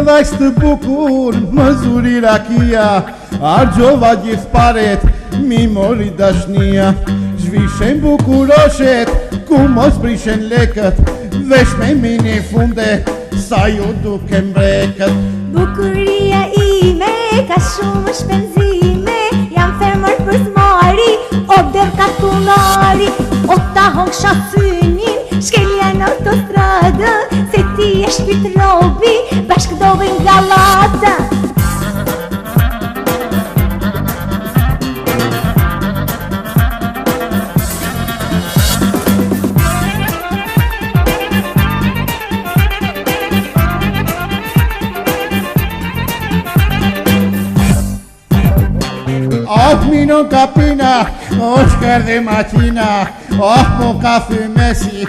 vajz të bukur, më zuri rakia, argjova gjithë paret, mi mori dashnia. Zhvishen bukuroshet, ku mos prishen lekët, vesh me mini funde, sa ju duke mbreket. Bukuria ime, ka shumë shpenzime, jam fermër për zmari, o der ka tunari, o ta hong shasynin, shkelja në autostradë, se ti e shpit robi, bashk dovin galata. Mino kapina, Oscar de maqina, mo kafe mesi,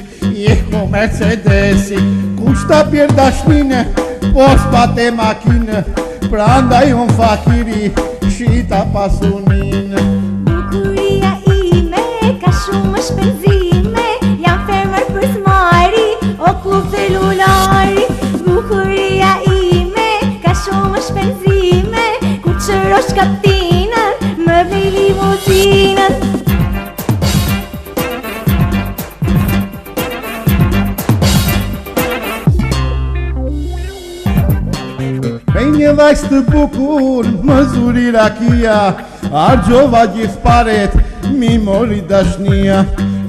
ko Mercedesi. Kushta pjer dashnine, pos pate makine, prandaj on fakiri, shita pasunin. Bukuria ime, ka shumë shpenzime, jam fermër për zmari, o klub celulari. Bukuria ime, ka shumë shpenzime, ku qërosh kaptinën, më vej limuzinën. Pej një vajz të bukur, më zuri rakia, argjova gjithë paret, mi mori dashnia.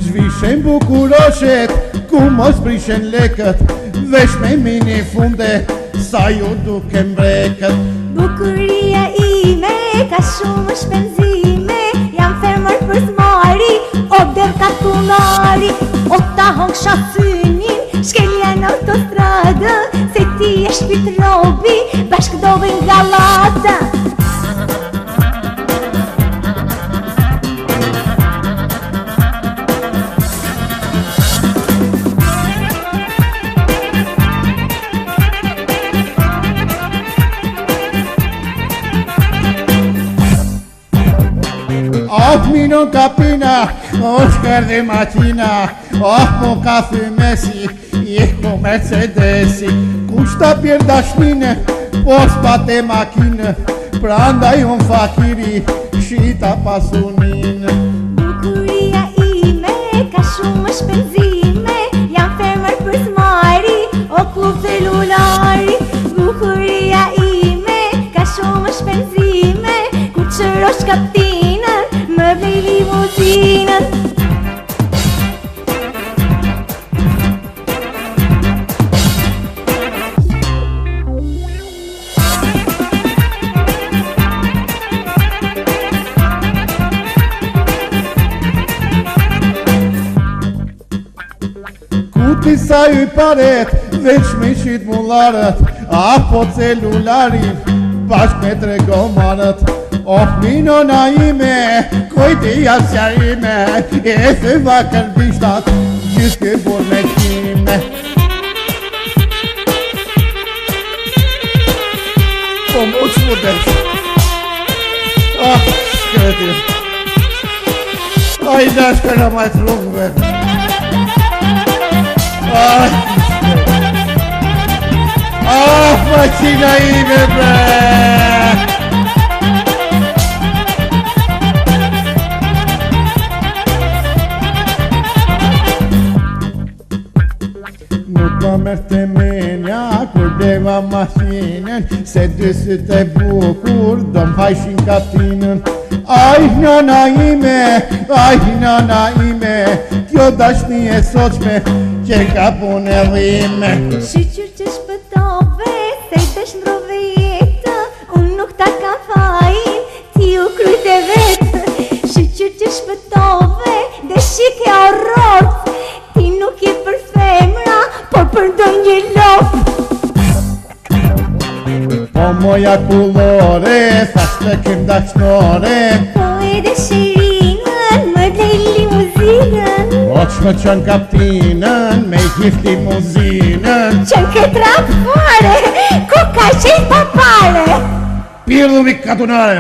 Zhvishen bukuroshet, ku mos prishen lekët, vesh me mini funde, sa ju duke mbreket. Bukuria ime, ka shumë shpenzime, jam fermër për zmari, o der ka tunari, o ta hong shasynin, shkelja në autostradë, se ti e shpit robi, bashk dovin galata. Mino kapina, Oscar de maqina, mo kafe mesi, ko Mercedesi. Kushta pjer dashnine, pos pate makine, prandaj on fakiri, shita pasunin. Bukuria ime, ka shumë shpenzime, jam fermër për zmari, o klub celulari. Bukuria ime, ka shumë shpenzime, ku qërosh kaptinën, më vej limuzinën. Kuti sa ju paret, veç me shit mullarët, apo celularin, bashk me tregomarët. Mino na ime, kojti jasjarime, e thëva kërbishtat, gjithë ke bur me qime. Po mu që mu desh? Shkreti. I dash kërë majtë rrugëve. Maqina ime bre! Nuk ma mërte menja kur deva maqinën, se dysit e bukur do m'hajshin kaptinën. Aj nana ime, kjo dashni e soqme, që ka punë e dhime. Shqyqyr që shpëtove, se i të shndrove jetë, unë nuk ta ka fajin, ti u kryt e vetë. Shqyqyr që shpëtove, dhe shike orrot, ti nuk je për femra, por për ndonjë lop. Po moja kullore, thash të kem dashnore, Po edhe shirinën, më dhej limuzinën, o që më qënë kaptinën, me i kif limuzinën. qënë këtë fare, ku ka qenë papare. Pirdu mi katunare.